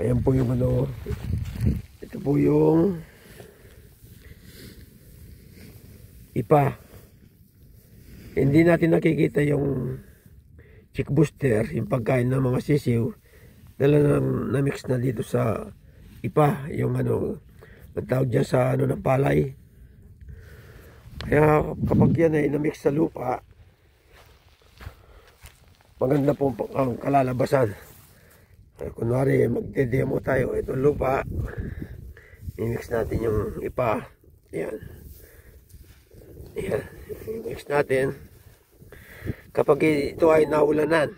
Ayan po yung ano, ito po yung ipa. Hindi natin nakikita yung chick booster, yung pagkain ng mga sisiw. Dala na-mix na dito sa ipa, yung ano, ang tawag dyan sa ano ng palay. Kaya kapag yan ay na-mix sa lupa, maganda po ang kalalabasan. Kunwari magde-demo tayo, itong lupa, i-mix natin yung ipa. Ayan. Ayan, i-mix natin. Kapag ito ay naulanan,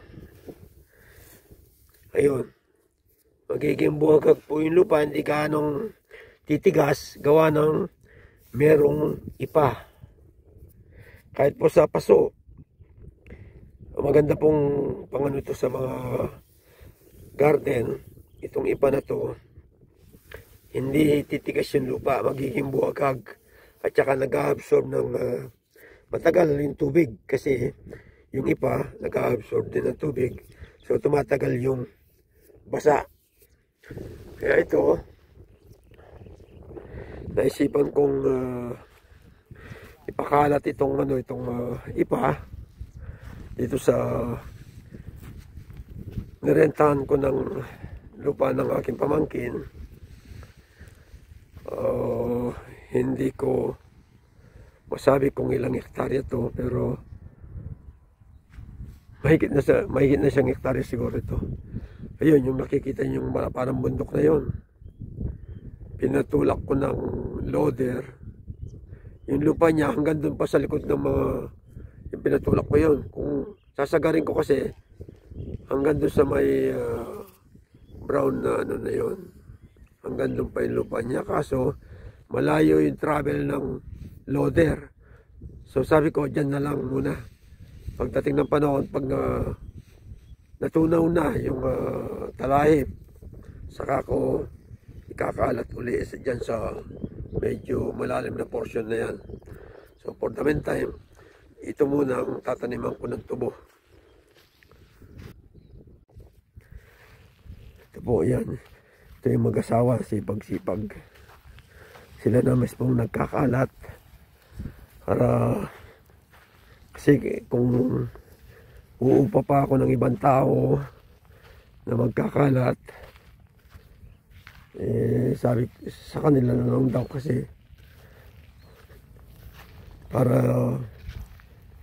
ayun, magiging buhagag po yung lupa, hindi ganong titigas, gawa ng merong ipa. Kahit po sa paso, maganda pong pangano ito sa mga garden, itong ipa na to, hindi titigas yung lupa, magiging buhagag, at saka nag-absorb ng matagal yung tubig, kasi yung ipa nag-absorb din ng tubig, so tumatagal yung basa. Kaya ito, naisipan kong ipakalat itong ano, itong ipa dito sa nirentahan ko ng lupa ng aking pamangkin. Hindi ko masabi kung ilang hektarya to, pero mahigit na siyang hektarya siguro ito. Ayun, yung nakikita niyo yung parang bundok na yon, pinatulak ko ng loader yung lupa niya hanggang doon pa sa likod ng mga yung pinatulak ko yon. Kung sasagarin ko kasi hanggang doon sa may brown na ano na yon, hanggang doon pa yung lupa niya, kaso malayo yung travel ng loader. So sabi ko dyan na lang muna, pagdating ng panahon, pag natunaw na yung talahib, saka ko ikakalat uli dyan sa medyo malalim na portion na yan. So for the meantime, ito muna ang tataniman ko ng tubo. Ito po yan, ito yung mag-asawa, sipag-sipag. Sila na mismong nagkakalat para, kasi kung uupa pa ako ng ibang tao na magkakalat, sabi sa kanila na lang daw, kasi para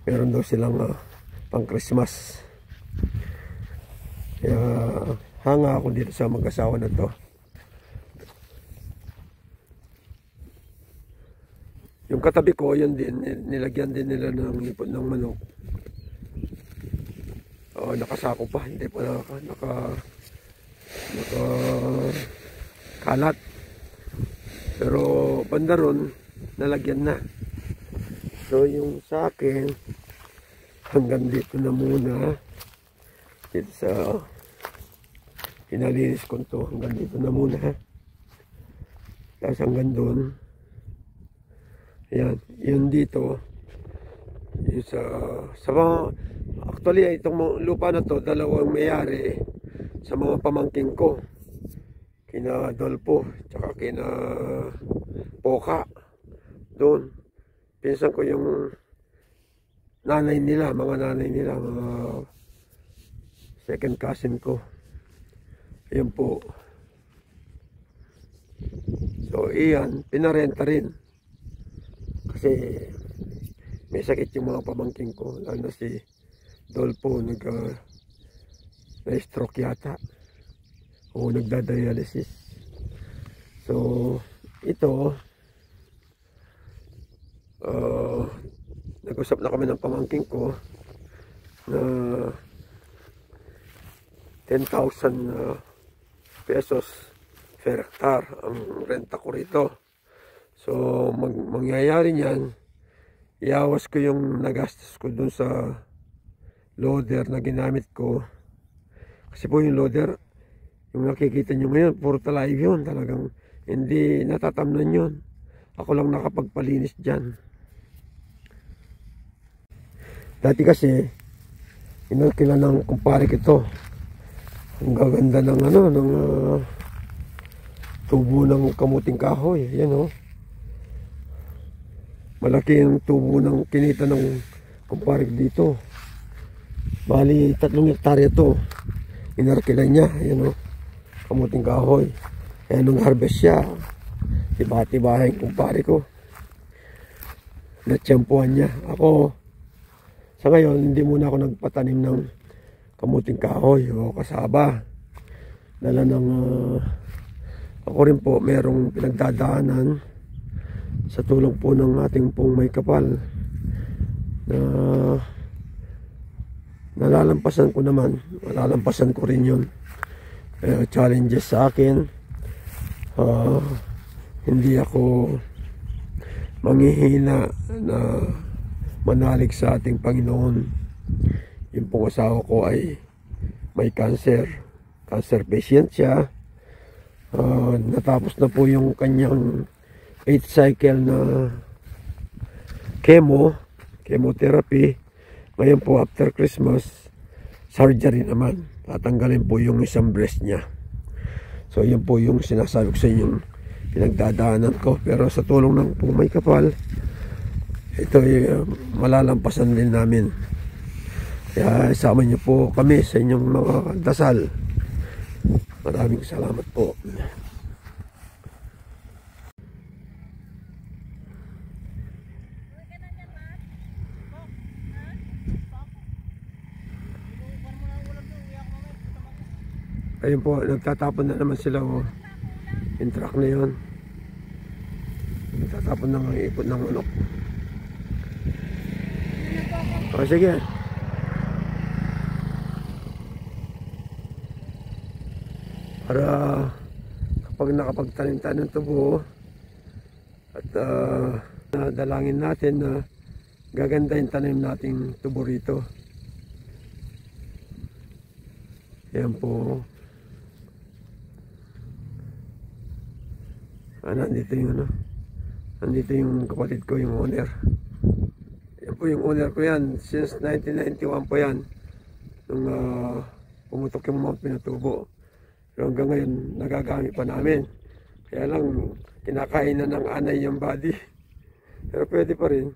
meron daw silang pang Christmas. Kaya hanga ako dito sa mag-asawa na to. Yung katabi ko, yun din, nilagyan din nila ng ipon ng manok. Nakasako pa, hindi pa kalat. Pero banda ron, nalagyan na. So yung sa akin, hanggang dito na muna. Dito sa pinalinis ko to, hanggang dito na muna. Tapos hanggang doon. Ayan, yun dito. Yung sa mga, actually itong lupa na to, dalawang may-ari sa mga pamangking ko. Kina Dolpo, tsaka kina Poka. Doon, pinsan ko yung nanay nila, mga second cousin ko. Ayan po. So iyan, pinarenta rin. Kasi may sakit yung mga pamangking ko, lalo na si Dolpo, na-stroke yata o nagda-dialysis. So ito, nag-usap na kami ng pamangking ko na 10,000 pesos per hectare ang renta ko rito. So mangyayari niyan, iawas ko yung nagastos ko dun sa loader na ginamit ko. Kasi po yung loader, yung nakikita nyo ngayon, puro talahib yun. Talagang hindi natatamnan yun. Ako lang nakapagpalinis dyan. Dati kasi, inalkila ng kumpare ko ito. Ang gaganda ng tubo ng kamuting kahoy. Yan o. Malaki ang tubo ng kinita ng kumpare dito. Bali 3 hektarya to. Inarkilan niya. Yan o. Kamuting kahoy. Kaya nung harvest siya, tiba-tibahin kumpare ko. Natsyampuan niya. Ako, sa ngayon, hindi muna ako nagpatanim ng kamuting kahoy o kasaba. Dala ng ako rin po merong pinagdadaanan sa tulong po ng ating pong may kapal na nalalampasan ko rin yun. Challenges sa akin, hindi ako manghihina na manalig sa ating Panginoon. Yung pong asawa ko ay may cancer patient siya. Natapos na po yung kanyang 8th cycle na chemotherapy. Ngayon po after Christmas, surgery naman. Tatanggalin po yung isang breast niya. So yun po yung sinasabi ko sa inyong pinagdadaanan ko. Pero sa tulong ng pong may kapal, ito ay malalampasan din namin. Kaya isama niyo po kami sa inyong mga dasal. Maraming salamat po. Ayun po, nagtatapon na naman sila o. Yung truck na yun. Nagtatapon na ng ipot ng manok. O sige. Para kapag nakapagtanim tayo ng tubo at dalangin natin na gaganda yung tanim nating tubo rito. Yan po. Nandito yung nandito yung kapatid ko, yung owner. Yan po yung owner ko yan. Since 1991 po yan. Nung pumutok yung mga pinatubo. Pero hanggang ngayon, nagagamit pa namin. Kaya lang, kinakain na ng anay yung body. Pero pwede pa rin.